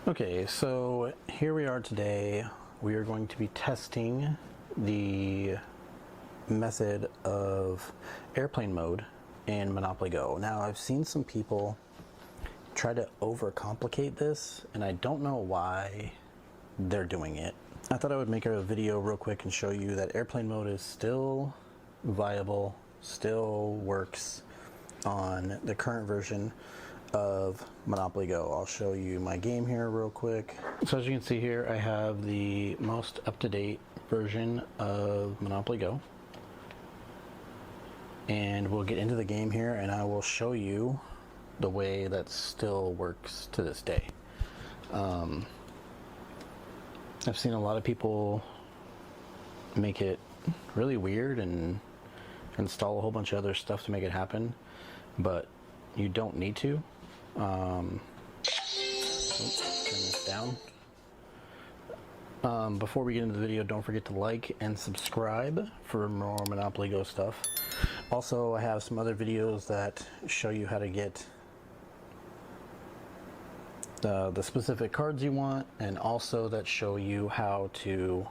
Okay, so here we are today. We are going to be testing the method of airplane mode in Monopoly Go. Now, I've seen some people try to overcomplicate this, and I don't know why they're doing it. I thought I would make a video real quick and show you that airplane mode is still viable, still works on the current version of Monopoly Go. I'll show you my game here real quick. So as you can see here, I have the most up-to-date version of Monopoly Go. And we'll get into the game here and I will show you the way that still works to this day. I've seen a lot of people make it really weird and install a whole bunch of other stuff to make it happen, but you don't need to. Turn this down. Before we get into the video, don't forget to like and subscribe for more Monopoly Go stuff. Also, I have some other videos that show you how to get the specific cards you want, and also that show you how to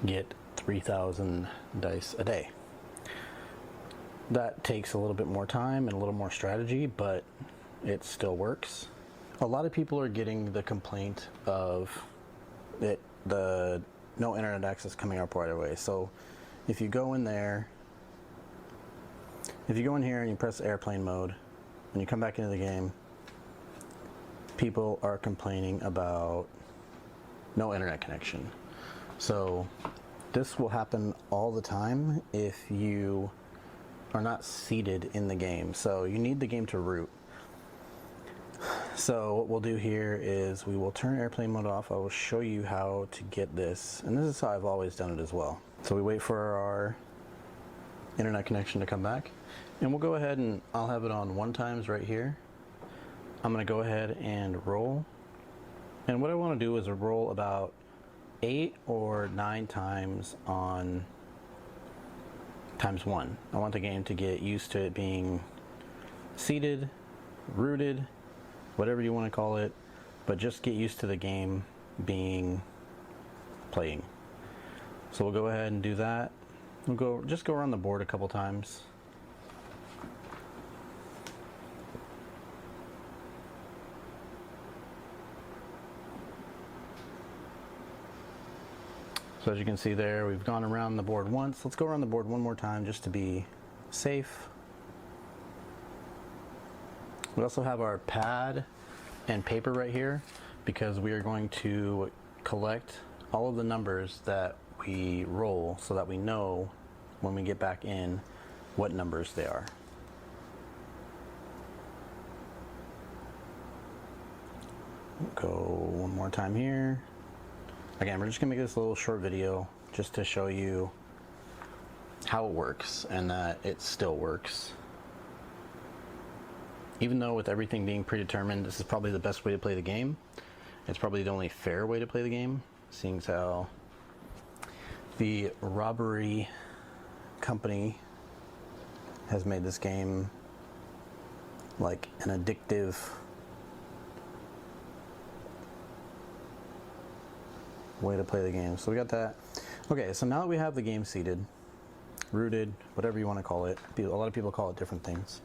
get 3,000 dice a day. That takes a little bit more time and a little more strategy, but it still works. A lot of people are getting the complaint of the no internet access coming up right away. So if you go in there, if you go in here and you press airplane mode, when you come back into the game, people are complaining about no internet connection. So this will happen all the time if you are not seated in the game. So you need the game to root. So what we'll do here is we will turn airplane mode off. I will show you how to get this, and this is how I've always done it as well. So we wait for our internet connection to come back, and we'll go ahead and I'll have it on 1 times right here. I'm going to go ahead and roll, and what I want to do is roll about 8 or 9 times on ×1. I want the game to get used to it being seated, rooted, whatever you want to call it, but just get used to the game being playing. So we'll go ahead and do that. We'll just go around the board a couple times. So as you can see there, we've gone around the board once. Let's go around the board one more time just to be safe. We also have our pad and paper right here because we are going to collect all of the numbers that we roll so that we know when we get back in what numbers they are. We'll go one more time here. Again, we're just gonna make this a little short video just to show you how it works and that it still works. Even though with everything being predetermined, this is probably the best way to play the game. It's probably the only fair way to play the game, seeing as how the robbery company has made this game like an addictive way to play the game. So we got that. Okay, so now that we have the game seated, rooted, whatever you want to call it, a lot of people call it different things.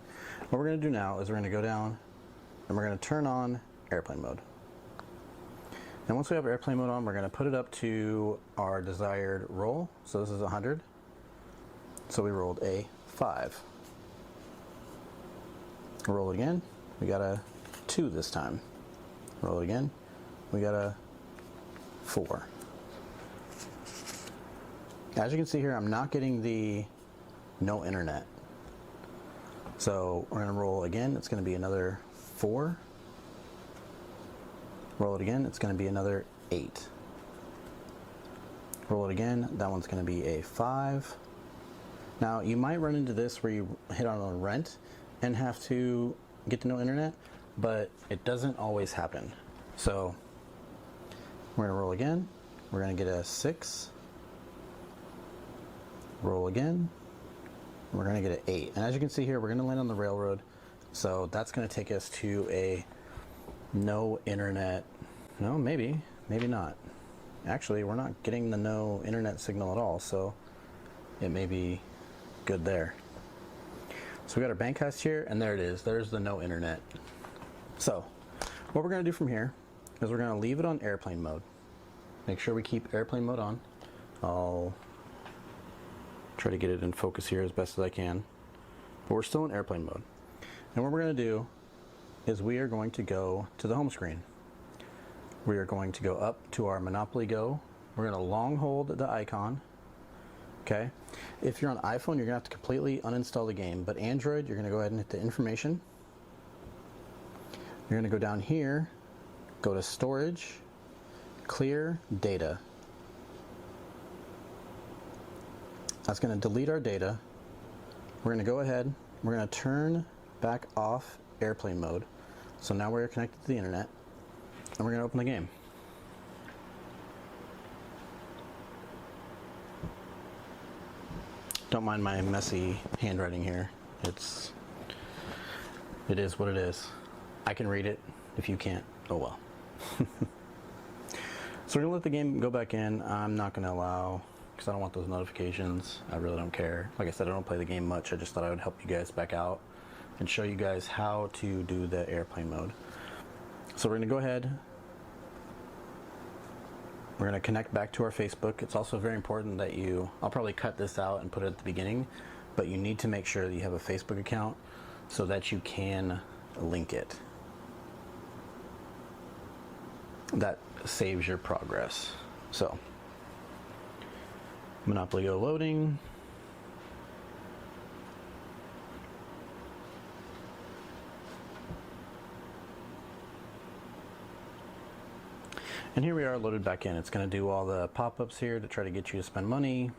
What we're going to do now is we're going to go down and we're going to turn on airplane mode. And once we have airplane mode on, we're going to put it up to our desired roll. So this is 100. So we rolled a 5. Roll it again. We got a 2 this time. Roll it again. We got a 4. As you can see here, I'm not getting the no internet. So we're going to roll again. It's going to be another 4. Roll it again. It's going to be another 8. Roll it again. That one's going to be a 5. Now you might run into this where you hit on a rent and have to get to no internet, but it doesn't always happen. So we're going to roll again. We're going to get a 6. Roll again. We're going to get an 8. And as you can see here, we're going to land on the railroad. So that's going to take us to a No internet. No, maybe not. Actually, we're not getting the no internet signal at all, so it may be good there. So we got our bank heist here, and there it is. There's the no internet. So what we're going to do from here is we're going to leave it on airplane mode. Make sure we keep airplane mode on. I'll try to get it in focus here as best as I can. But we're still in airplane mode. And what we're going to do is we are going to go to the home screen. We are going to go up to our Monopoly Go. We're going to long hold the icon. Okay. If you're on iPhone, you're going to have to completely uninstall the game. But Android, you're going to go ahead and hit the information. You're going to go down here, go to storage, clear data. That's going to delete our data. We're going to go ahead, we're going to turn back off airplane mode. So now we're connected to the internet, and we're going to open the game. Don't mind my messy handwriting here. It is what it is. I can read it. If you can't, oh well. So we're going to let the game go back in. I'm not going to allow, because I don't want those notifications. I really don't care. Like I said, I don't play the game much. I just thought I would help you guys back out and show you guys how to do the airplane mode. So we're going to go ahead. We're going to connect back to our Facebook. It's also very important that I'll probably cut this out and put it at the beginning, but you need to make sure that you have a Facebook account so that you can link it. That saves your progress. So, Monopoly Go loading. And here we are loaded back in. It's going to do all the pop-ups here to try to get you to spend money.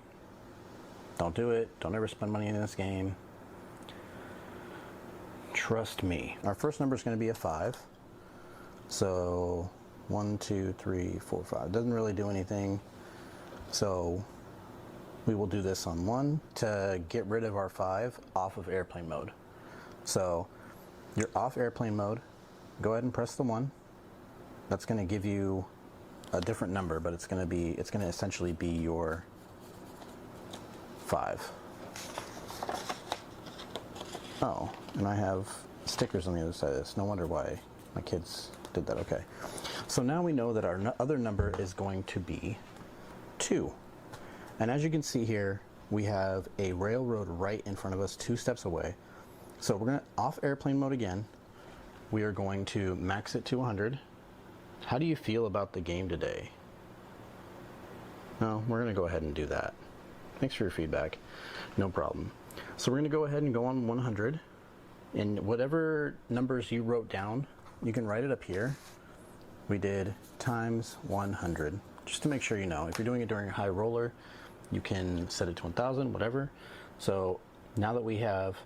Don't do it. Don't ever spend money in this game. Trust me. Our first number is going to be a 5. So 1, 2, 3, 4, 5. Doesn't really do anything. So we will do this on 1 to get rid of our 5 off of airplane mode. So you're off airplane mode. Go ahead and press the 1. That's going to give you a different number, but it's going to essentially be your 5. Oh, and I have stickers on the other side of this. No wonder why my kids did that. Okay. So now we know that our other number is going to be 2. And as you can see here, we have a railroad right in front of us, 2 steps away. So we're going to off airplane mode again. We are going to max it to 100. How do you feel about the game today? No, we're going to go ahead and do that. Thanks for your feedback. No problem. So we're going to go ahead and go on 100. And whatever numbers you wrote down, you can write it up here. We did times 100. Just to make sure you know. If you're doing it during a high roller, you can set it to 1,000, whatever. So now that we have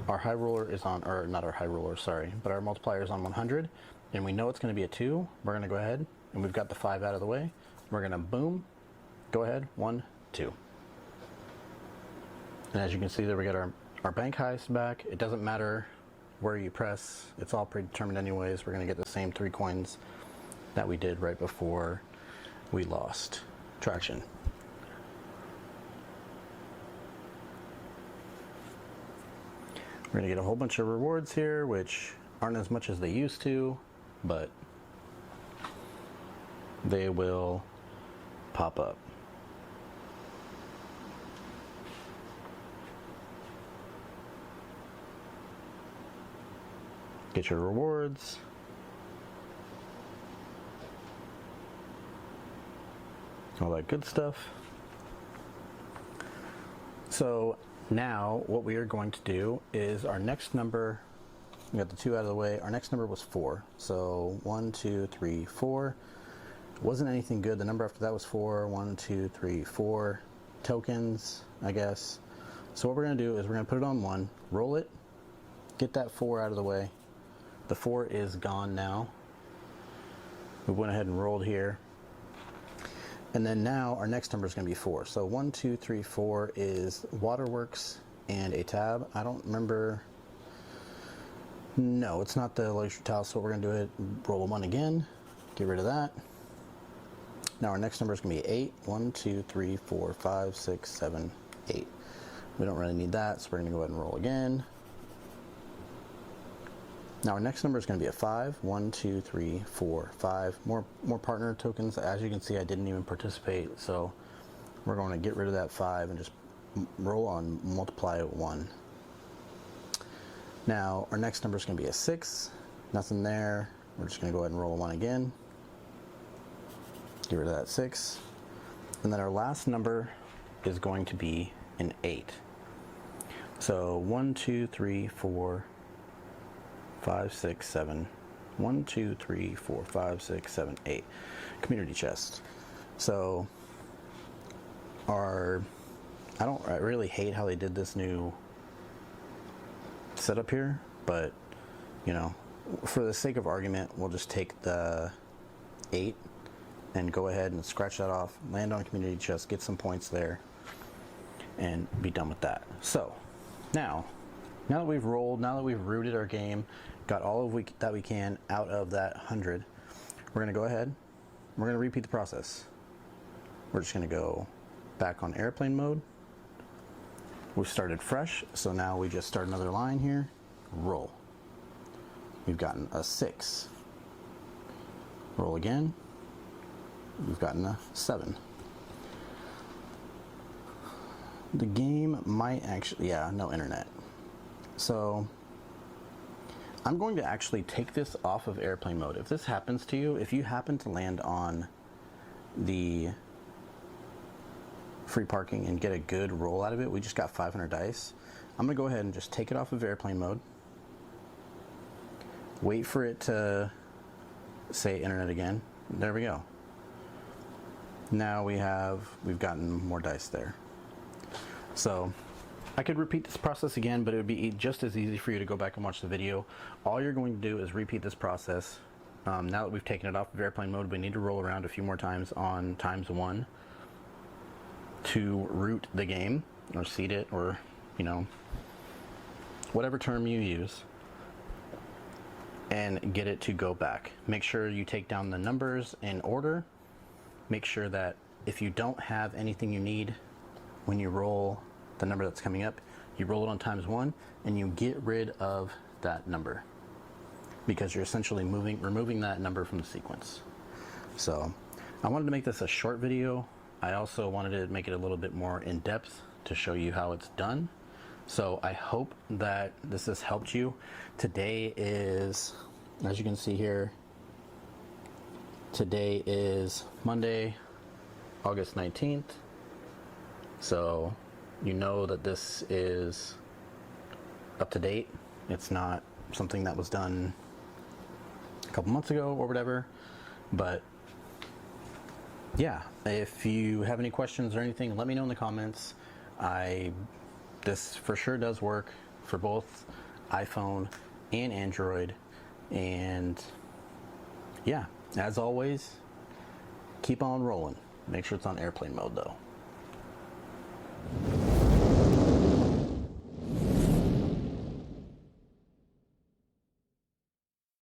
our high roller is on, or not our high roller, sorry, but our multiplier is on 100, and we know it's going to be a 2, we're going to go ahead, and we've got the 5 out of the way. We're going to boom, go ahead, 1, 2. And as you can see there, we got our bank heist back. It doesn't matter where you press, it's all predetermined anyways. We're going to get the same 3 coins that we did right before we lost traction. We're going to get a whole bunch of rewards here, which aren't as much as they used to, but they will pop up. Get your rewards. All that good stuff. So now what we are going to do is our next number, we got the 2 out of the way, our next number was 4. So 1, 2, 3, 4. Wasn't anything good. The number after that was 4. 1, 2, 3, 4 tokens, I guess. So what we're going to do is we're going to put it on 1, roll it, get that 4 out of the way. The 4 is gone now. We went ahead and rolled here. And then now our next number is going to be 4. So 1, 2, 3, 4 is waterworks and a tab. I don't remember No, it's not the luxury tile, so we're going to do it, roll a 1 again, get rid of that. Now our next number is going to be 8. 1, 2, 3, 4, 5, 6, 7, 8. We don't really need that, so we're going to go ahead and roll again. Now our next number is going to be a 5. 1, 2, 3, 4, 5. More partner tokens. As you can see, I didn't even participate, so we're going to get rid of that 5 and just roll on, multiply it 1. Now our next number is going to be a 6. Nothing there. We're just going to go ahead and roll a 1 again. Get rid of that 6. And then our last number is going to be an 8. So 1, 2, 3, 4, 5, 6, 7. 1, 2, 3, 4, 5, 6, 7, 8. Community chest. So I really hate how they did this new setup here, but you know, for the sake of argument, we'll just take the 8 and go ahead and scratch that off, land on a community chest, get some points there, and be done with that. So now that we've rolled, now that we've rooted our game, got all of that we can out of that 100, we're going to go ahead, we're going to repeat the process. We're just going to go back on airplane mode. We've started fresh, so now we just start another line here, roll. We've gotten a 6. Roll again. We've gotten a 7. The game might actually, yeah, no internet. So I'm going to actually take this off of airplane mode. If this happens to you, if you happen to land on the free parking and get a good roll out of it, we just got 500 dice. I'm gonna go ahead and just take it off of airplane mode, wait for it to say internet again. There we go. Now we've gotten more dice there. So I could repeat this process again, but it would be just as easy for you to go back and watch the video. All you're going to do is repeat this process. Now that we've taken it off of airplane mode, we need to roll around a few more times on ×1 to root the game, or seed it, or you know, whatever term you use, and get it to go back. Make sure you take down the numbers in order. Make sure that if you don't have anything you need when you roll the number that's coming up, you roll it on ×1 and you get rid of that number, because you're essentially removing that number from the sequence. So I wanted to make this a short video. I also wanted to make it a little bit more in depth to show you how it's done. So I hope that this has helped you. Today is, as you can see here, today is Monday, August 19th. So you know that this is up to date. It's not something that was done a couple months ago or whatever. But yeah, if you have any questions or anything, let me know in the comments. This for sure does work for both iPhone and Android. And yeah, as always, keep on rolling. Make sure it's on airplane mode though.